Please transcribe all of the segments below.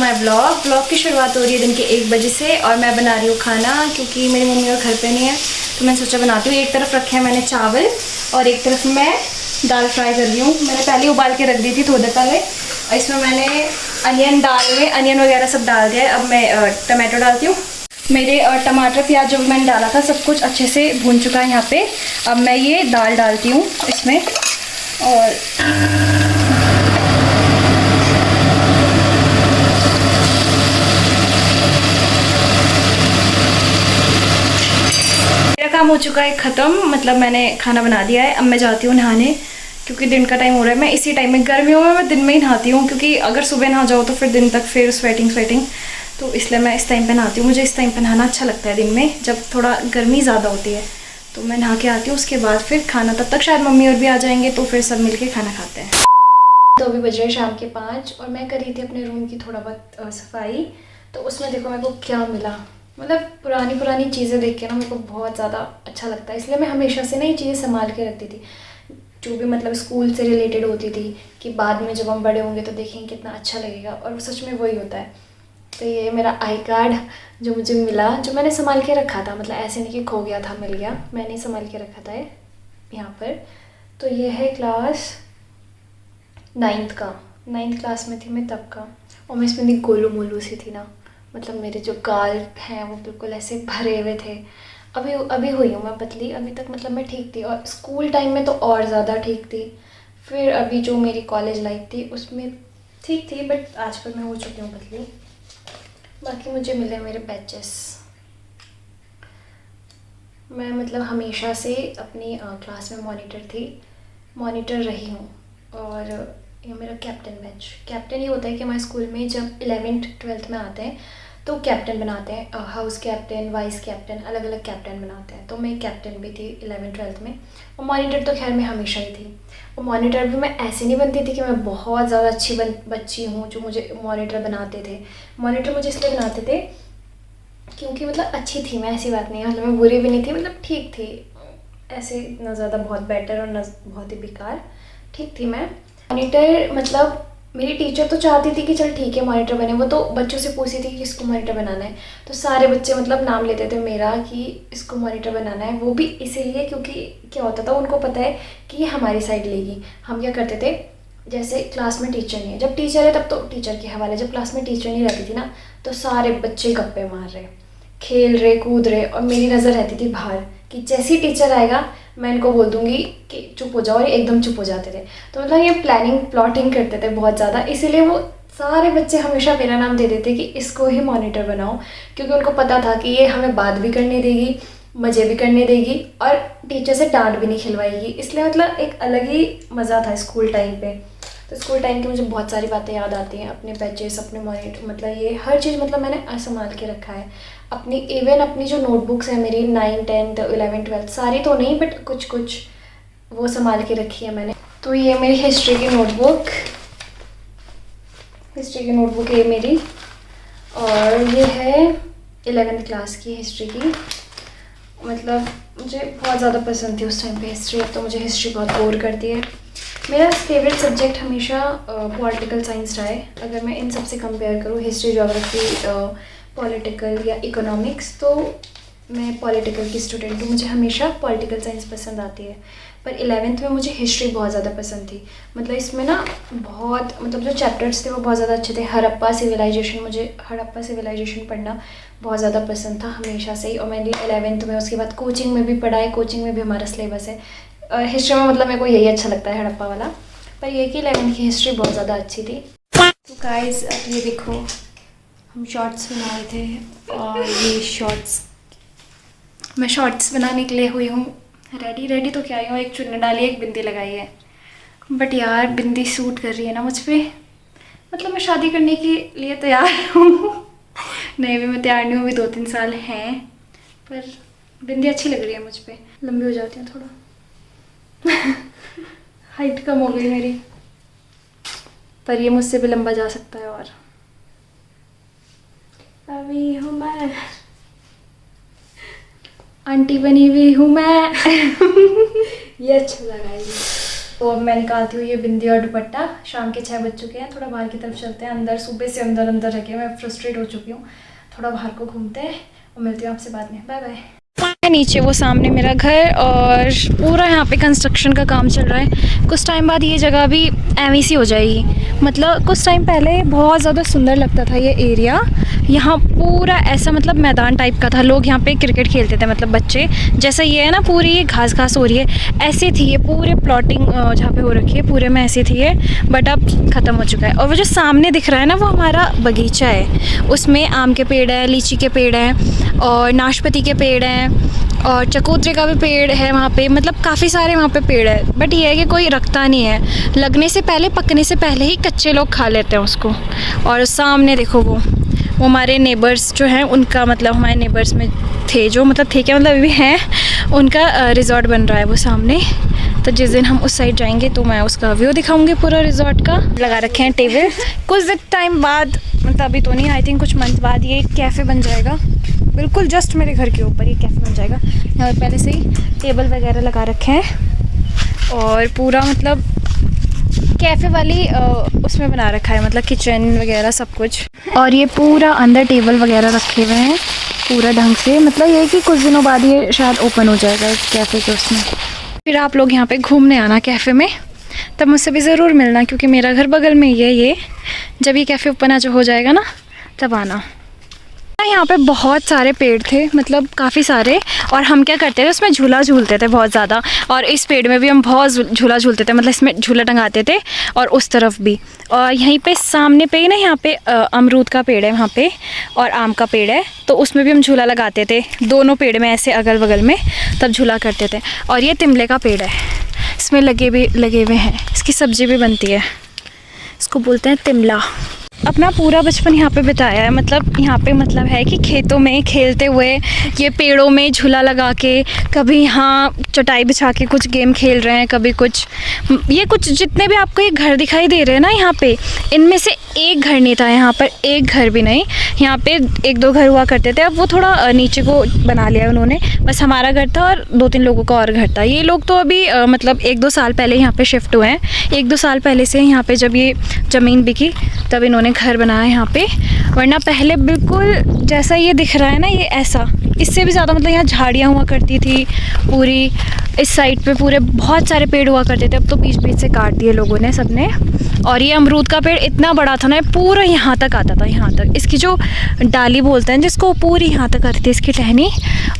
My blog की शुरुआत हो रही है दिन के 1 बजे से और मैं बना रही हूँ खाना क्योंकि मेरी मम्मी और घर पे नहीं है, तो मैंने सोचा बनाती हूँ। एक तरफ रखे हैं मैंने चावल और एक तरफ मैं दाल फ्राई कर रही हूँ। मैंने पहले उबाल के रख दी थी थोड़ी देर पहले और इसमें मैंने अनियन दाल में अनियन वगैरह सब डाल दिया है। अब मैं टमाटो डालती हूँ। मेरे टमाटर प्याज जो मैंने डाला था सब कुछ अच्छे से भून चुका है यहाँ पे। अब मैं ये दाल डालती हूँ इसमें और काम हो चुका है ख़त्म, मतलब मैंने खाना बना दिया है। अब मैं जाती हूँ नहाने क्योंकि दिन का टाइम हो रहा है। मैं इसी टाइम में गर्मियों में मैं दिन में ही नहाती हूँ क्योंकि अगर सुबह नहा जाओ तो फिर दिन तक फिर स्वेटिंग, तो इसलिए मैं इस टाइम पे नहाती हूँ। मुझे इस टाइम पे नहाना अच्छा लगता है दिन में, जब थोड़ा गर्मी ज़्यादा होती है तो मैं नहा के आती हूँ। उसके बाद फिर खाना, तब तक शायद मम्मी और भी आ जाएंगे तो फिर सब मिल खाना खाते हैं। तो अभी बज रहे शाम के 5 और मैं कर रही थी अपने रूम की थोड़ा बहुत सफाई। तो उसमें देखो मेरे को क्या मिला, मतलब पुरानी चीज़ें देख के ना मेरे को बहुत ज़्यादा अच्छा लगता है। इसलिए मैं हमेशा से ना ये चीज़ें संभाल के रखती थी, जो भी मतलब स्कूल से रिलेटेड होती थी कि बाद में जब हम बड़े होंगे तो देखेंगे कितना अच्छा लगेगा, और सच में वही होता है। तो ये मेरा आई कार्ड जो मुझे मिला, जो मैंने संभाल के रखा था, मतलब ऐसे नहीं कि खो गया था, मिल गया, मैंने संभाल के रखा था यहाँ पर। तो ये है क्लास 9th क्लास में थी मैं तब का, और मैं इसमें गोलू मोलू सी थी ना, मतलब मेरे जो गाल हैं वो बिल्कुल ऐसे भरे हुए थे। अभी हुई हूँ मैं पतली, अभी तक मतलब मैं ठीक थी, और स्कूल टाइम में तो और ज़्यादा ठीक थी। फिर अभी जो मेरी कॉलेज लाइफ थी उसमें ठीक थी, बट आजकल मैं हो चुकी हूँ पतली। बाकी मुझे मिले मेरे बैचेस। मैं मतलब हमेशा से अपनी क्लास में मॉनिटर रही हूँ, और ये मेरा कैप्टन बैच। कैप्टन ये होता है कि हमारे स्कूल में जब 11th 12th में आते हैं तो कैप्टन बनाते हैं, हाउस कैप्टन, वाइस कैप्टन, अलग अलग कैप्टन बनाते हैं। तो मैं कैप्टन भी थी 11th 12th में, और मॉनिटर तो खैर मैं हमेशा ही थी। और मॉनिटर भी मैं ऐसे नहीं बनती थी कि मैं बहुत ज़्यादा अच्छी बच्ची हूँ जो मुझे मॉनिटर बनाते थे। मॉनिटर मुझे इसलिए बनाते थे क्योंकि मतलब अच्छी थी मैं, ऐसी बात नहीं है, मतलब मैं बुरी भी नहीं थी, मतलब ठीक थी, ऐसे ना ज़्यादा बहुत बेटर और ना बहुत ही बेकार, ठीक थी मैं। मॉनिटर मतलब मेरी टीचर तो चाहती थी कि चल ठीक है मॉनिटर बने, वो तो बच्चों से पूछती थी कि इसको मॉनिटर बनाना है, तो सारे बच्चे मतलब नाम लेते थे मेरा कि इसको मॉनिटर बनाना है। वो भी इसीलिए क्योंकि क्या होता था, उनको पता है कि ये हमारी साइड लेगी। हम क्या करते थे, जैसे क्लास में टीचर नहीं है, जब टीचर है तब तो टीचर के हवाले, जब क्लास में टीचर नहीं रहती थी ना तो सारे बच्चे गप्पे मार रहे, खेल रहे, कूद रहे, और मेरी नज़र रहती थी बाहर कि जैसे ही टीचर आएगा मैं इनको बोल दूँगी कि चुप हो जाओ, और एकदम चुप हो जाते थे। तो मतलब ये प्लॉटिंग करते थे बहुत ज़्यादा, इसीलिए वो सारे बच्चे हमेशा मेरा नाम दे देते कि इसको ही मॉनिटर बनाओ, क्योंकि उनको पता था कि ये हमें बात भी करने देगी, मज़े भी करने देगी, और टीचर से डांट भी नहीं खिलवाएगी। इसलिए मतलब एक अलग ही मज़ा था स्कूल टाइम पे। तो स्कूल टाइम की मुझे बहुत सारी बातें याद आती हैं, अपने बैचेस, अपने मॉनिटर, मतलब ये हर चीज़ मतलब मैंने संभाल के रखा है। इवन अपनी जो नोटबुक्स हैं मेरी 9th 10th 11th 12th, सारी तो नहीं बट कुछ वो संभाल के रखी है मैंने। तो ये मेरी हिस्ट्री की नोटबुक है मेरी, और ये है 11th क्लास की हिस्ट्री की। मतलब मुझे बहुत ज़्यादा पसंद थी उस टाइम पे हिस्ट्री, अब तो मुझे हिस्ट्री बहुत बोर करती है। मेरा फेवरेट सब्जेक्ट हमेशा पॉलिटिकल साइंस रहा है। अगर मैं इन सब से कंपेयर करूँ, हिस्ट्री, ज्योग्राफी, पॉलिटिकल या इकोनॉमिक्स, तो मैं पॉलिटिकल की स्टूडेंट हूँ, मुझे हमेशा पॉलिटिकल साइंस पसंद आती है। पर 11th में मुझे हिस्ट्री बहुत ज़्यादा पसंद थी। मतलब इसमें ना बहुत, मतलब जो चैप्टर्स थे वो बहुत ज़्यादा अच्छे थे। हड़प्पा सिविलाइजेशन पढ़ना बहुत ज़्यादा पसंद था हमेशा से ही, और मैंने 11th में उसके बाद कोचिंग में भी पढ़ा है। कोचिंग में भी हमारा सिलेबस है हिस्ट्री में, मतलब मेरे को यही अच्छा लगता है हड़प्पा वाला। पर ये कि 11th की हिस्ट्री बहुत ज़्यादा अच्छी थी। तो गाइस अब ये देखो, हम शॉर्ट्स बनाए थे, और ये मैं शॉर्ट्स बनाने के लिए हुई हूँ रेडी तो क्या हूँ, एक चुन्नी डाली, एक बिंदी लगाई है। बट यार बिंदी सूट कर रही है ना मुझ पर, मतलब मैं शादी करने के लिए तैयार हूँ। नहीं भी मैं तैयार नहीं हूँ, अभी 2-3 साल हैं, पर बिंदी अच्छी लग रही है मुझ पर। लंबी हो जाती है थोड़ा, हाइट कम हो गई मेरी, पर ये मुझसे भी लंबा जा सकता है। और अभी हूँ मैं, आंटी बनी हुई हूँ मैं। ये अच्छा लगा ये। तो अब मैं निकालती हूँ ये बिंदी और दुपट्टा। शाम के 6 बज चुके हैं, थोड़ा बाहर की तरफ चलते हैं। अंदर सुबह से अंदर अंदर रह के मैं फ्रस्ट्रेट हो चुकी हूँ। थोड़ा बाहर को घूमते हैं और मिलती हूँ आपसे बाद में। Bye bye. नीचे वो सामने मेरा घर और पूरा यहाँ पे कंस्ट्रक्शन का काम चल रहा है। कुछ टाइम बाद ये जगह भी ऐसी सी हो जाएगी। मतलब कुछ टाइम पहले बहुत ज़्यादा सुंदर लगता था ये एरिया। यहाँ पूरा ऐसा मतलब मैदान टाइप का था, लोग यहाँ पे क्रिकेट खेलते थे, मतलब बच्चे। जैसा ये है ना, पूरी ये घास घास हो रही है, ऐसी थी ये पूरे प्लॉटिंग जहाँ पे हो रखी है, पूरे में ऐसी थी ये। बट अब ख़त्म हो चुका है। और वो जो सामने दिख रहा है ना, वो हमारा बगीचा है। उसमें आम के पेड़ है, लीची के पेड़ हैं और नाशपाती के पेड़ हैं और चकोतरे का भी पेड़ है वहाँ पे। मतलब काफ़ी सारे वहाँ पे पेड़ है। बट ये है कि कोई रखता नहीं है, लगने से पहले, पकने से पहले ही कच्चे लोग खा लेते हैं उसको। और सामने देखो वो हमारे नेबर्स जो हैं उनका, मतलब हमारे नेबर्स में थे जो, मतलब थे क्या, मतलब अभी भी हैं, उनका रिज़ॉर्ट बन रहा है वो सामने। तो जिस दिन हम उस साइड जाएंगे तो मैं उसका व्यू दिखाऊंगी पूरा रिज़ॉर्ट का। लगा रखे हैं टेबल। कुछ टाइम बाद, मतलब अभी तो नहीं, आई थिंक कुछ मंथ बाद ये कैफ़े बन जाएगा। बिल्कुल जस्ट मेरे घर के ऊपर ये कैफ़े बन जाएगा। यहाँ पर पहले से ही टेबल वगैरह लगा रखे हैं और पूरा मतलब कैफ़े वाली उसमें बना रखा है, मतलब किचन वगैरह सब कुछ। और ये पूरा अंदर टेबल वगैरह रखे हुए हैं पूरा ढंग से। मतलब ये है कि कुछ दिनों बाद ये शायद ओपन हो जाएगा कैफ़े के उसमें। फिर आप लोग यहाँ पे घूमने आना कैफ़े में, तब मुझसे भी ज़रूर मिलना, क्योंकि मेरा घर बगल में ही है ये। जब ये कैफ़े ओपन हो जाएगा ना, तब आना। यहाँ पे बहुत सारे पेड़ थे, मतलब काफ़ी सारे। और हम क्या करते थे, उसमें झूला झूलते थे बहुत ज़्यादा। और इस पेड़ में भी हम बहुत झूला झूलते थे, मतलब इसमें झूला टंगाते थे और उस तरफ भी। और यहीं पे सामने पे ही ना, यहाँ पे अमरूद का पेड़ है वहाँ पे, और आम का पेड़ है, तो उसमें भी हम झूला लगाते थे। दोनों पेड़ में ऐसे अगल बगल में तब झूला करते थे। और ये तिमले का पेड़ है, इसमें लगे हुए हैं, इसकी सब्ज़ी भी बनती है। इसको बोलते हैं तिमला। अपना पूरा बचपन यहाँ पे बिताया है। मतलब यहाँ पे मतलब है कि खेतों में खेलते हुए, ये पेड़ों में झूला लगा के, कभी यहाँ चटाई बिछा के कुछ गेम खेल रहे हैं, कभी कुछ। ये कुछ जितने भी आपको ये घर दिखाई दे रहे हैं ना यहाँ पे, इनमें से एक घर नहीं था यहाँ पर, एक घर भी नहीं। यहाँ पे 1-2 घर हुआ करते थे, अब वो थोड़ा नीचे को बना लिया उन्होंने। बस हमारा घर था और 2-3 लोगों का और घर था। ये लोग तो अभी मतलब 1-2 साल पहले यहाँ पे शिफ्ट हुए हैं। 1-2 साल पहले से यहाँ पे जब ये ज़मीन बिकी तब इन्होंने घर बनाया यहाँ पे। वरना पहले बिल्कुल जैसा ये दिख रहा है ना, ये ऐसा, इससे भी ज़्यादा मतलब यहाँ झाड़ियाँ हुआ करती थी पूरी। इस साइड पे पूरे बहुत सारे पेड़ हुआ करते थे, अब तो बीच बीच से काट दिए लोगों ने, सबने। और ये अमरूद का पेड़ इतना बड़ा था ना, पूरा यहाँ तक आता था, यहाँ तक। इसकी जो डाली बोलते हैं जिसको, पूरी यहाँ तक आती थी इसकी टहनी।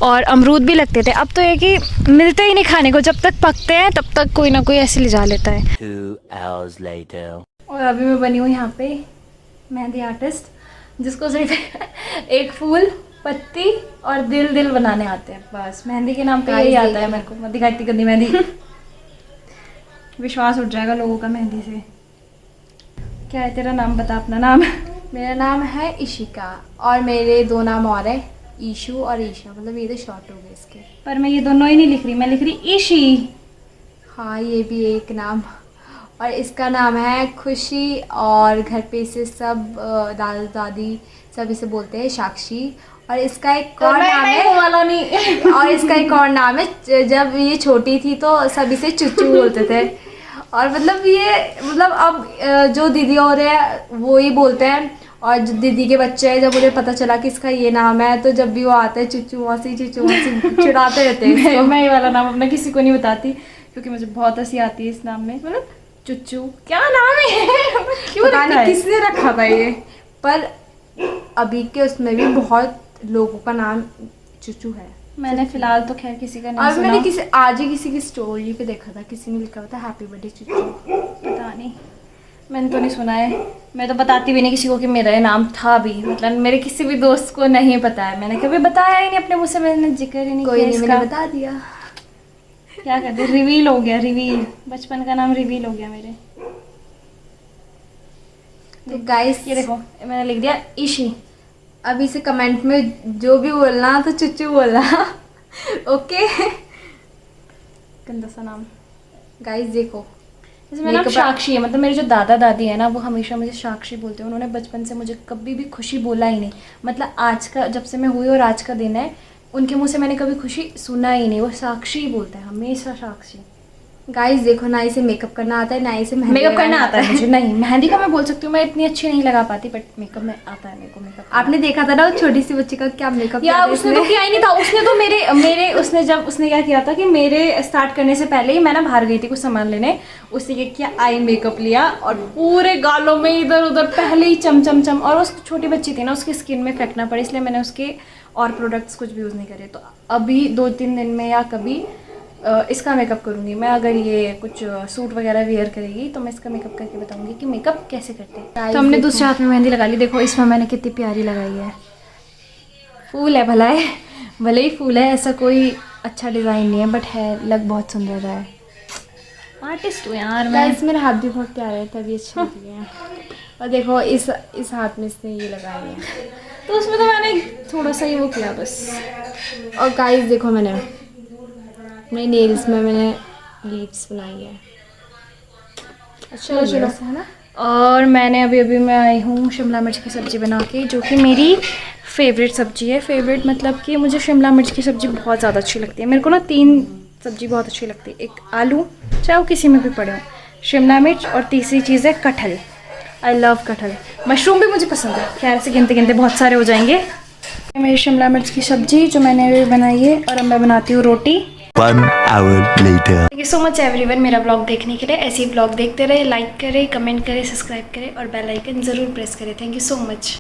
और अमरूद भी लगते थे। अब तो ये कि मिलते ही नहीं खाने को, जब तक पकते हैं तब तक कोई ना कोई ऐसे ले जा लेता है। 2 hours later. और अभी मैं बनी हूँ यहाँ पे मेहंदी आर्टिस्ट, जिसको सिर्फ एक फूल, पत्ती और दिल दिल बनाने आते हैं। बस मेहंदी के नाम पे यही आता है मेरे को। मत दिखा इतनी गंदी मेहंदी। विश्वास उठ जाएगा लोगों का मेहंदी से। क्या है तेरा नाम, बता अपना नाम। मेरा नाम है इशिका और मेरे 2 नाम और है, ईशू और ईशा। मतलब ये तो शॉर्ट हो गए इसके। पर मैं ये दोनों ही नहीं लिख रही, मैं लिख रही ईशी। हाँ, ये भी एक नाम। और इसका नाम है खुशी, और घर पे इसे सब दादा दादी सब इसे बोलते हैं साक्षी। और इसका एक और नाम है वाला नहीं। और इसका एक और नाम है, जब ये छोटी थी तो सब इसे चुच्चू बोलते थे। और मतलब ये, मतलब अब जो दीदी हो रहे हैं वो ही बोलते हैं। और जो दीदी के बच्चे हैं, जब उन्हें पता चला कि इसका ये नाम है, तो जब भी वो आते हैं चुच्चू मौसी चिढ़ाते रहते हैं। मैं ये वाला नाम अपना किसी को नहीं बताती, क्योंकि मुझे बहुत हंसी आती है इस नाम में। मतलब चुच्चू क्या नाम है। क्यों पता रखा नहीं है? किसने रखा था ये। पर अभी के उसमें भी बहुत लोगों का नाम चुच्चू है। मैंने फिलहाल तो खैर किसी का नहीं और सुना। मैंने आज ही किसी की स्टोरी पे देखा था, किसी ने लिखा हुआ था हैप्पी बर्थडे चुच्चू। पता नहीं, मैंने तो नहीं सुना है। मैं तो बताती भी नहीं किसी को कि मेरा ये नाम था भी। मतलब मेरे किसी भी दोस्त को नहीं पता है, मैंने कभी बताया ही नहीं अपने मुँह से, मैंने जिक्र ही नहीं कोई किया नहीं, इसका। मैंने बता दिया। क्या कहते, रिवील हो गया, रिवील। बचपन का नाम रिवील हो गया मेरे। तो गाइस ये देखो, मैंने लिख दिया ईशी। अभी से कमेंट में जो भी बोलना तो चुच्चू बोलना। ओके गंदा सा नाम। गाइस देखो, जैसे मेरा नाम साक्षी है। मतलब मेरे जो दादा दादी है ना, वो हमेशा मुझे साक्षी बोलते हैं। उन्होंने बचपन से मुझे कभी भी खुशी बोला ही नहीं। मतलब आज का, जब से मैं हुई और आज का दिन है, उनके मुंह से मैंने कभी खुशी सुना ही नहीं। वो साक्षी ही बोलते हैं, हमेशा साक्षी। गाइस देखो, ना इसे मेकअप करना आता है, ना इसे मेहंदी मेकअप करना लगाना आता है मुझे। नहीं, मेहंदी का मैं बोल सकती हूँ मैं इतनी अच्छी नहीं लगा पाती, बट मेकअप में आता है मेरे को मेकअप। आपने देखा था ना वो छोटी सी बच्ची का क्या मेकअप किया यार था उसने तो किया ही नहीं था। उसने तो मेरे उसने जब उसने क्या किया था कि मेरे स्टार्ट करने से पहले ही मैं ना बाहर गई थी कुछ सामान लेने, उसने क्या किया, आई मेकअप लिया और पूरे गालों में इधर उधर पहले ही चम चम चम। और उस छोटी बच्ची थी ना, उसकी स्किन में इफेक्ट ना पड़े इसलिए मैंने उसके और प्रोडक्ट्स कुछ भी यूज़ नहीं करे। तो अभी 2-3 दिन में या कभी इसका मेकअप करूँगी मैं। अगर ये कुछ सूट वगैरह वेयर करेगी तो मैं इसका मेकअप करके बताऊँगी कि मेकअप कैसे करते हैं। तो हमने दूसरे हाथ में मेहंदी लगा ली। देखो इसमें मैंने कितनी प्यारी लगाई है। फूल है, भले ही फूल है, ऐसा कोई अच्छा डिज़ाइन नहीं है, बट है, लग बहुत सुंदर रहा है। आर्टिस्ट हूँ यार मैं। गाइस मेरे हाथ भी बहुत प्यारे हैं, तभी अच्छे लग रहे हैं। और देखो इस हाथ में इसने ये लगाई है, तो उसमें तो मैंने थोड़ा सा ही वो किया बस। और गाइस देखो मैंने अपने नेल्स में मैंने लीव्स बनाई है। चलो चलो, है ना। और मैंने अभी मैं आई हूँ शिमला मिर्च की सब्ज़ी बना के, जो कि मेरी फेवरेट सब्ज़ी है। फेवरेट मतलब कि मुझे शिमला मिर्च की सब्ज़ी बहुत ज़्यादा अच्छी लगती है। मेरे को ना 3 सब्ज़ी बहुत अच्छी लगती है। एक आलू, चाहे वो किसी में भी पड़े हो, शिमला मिर्च, और तीसरी चीज़ है कटहल। आई लव कटहल। मशरूम भी मुझे पसंद है। खैर से गिनते गिनते बहुत सारे हो जाएंगे। मेरी शिमला मिर्च की सब्ज़ी जो मैंने अभी बनाई है, और अब मैं बनाती हूँ रोटी। 1 hour later. Thank you so much everyone मेरा ब्लॉग देखने के लिए। ऐसे ही ब्लॉग देखते रहे, लाइक करें, कमेंट करें, सब्सक्राइब करें और बेल आइकन ज़रूर प्रेस करें। Thank you so much.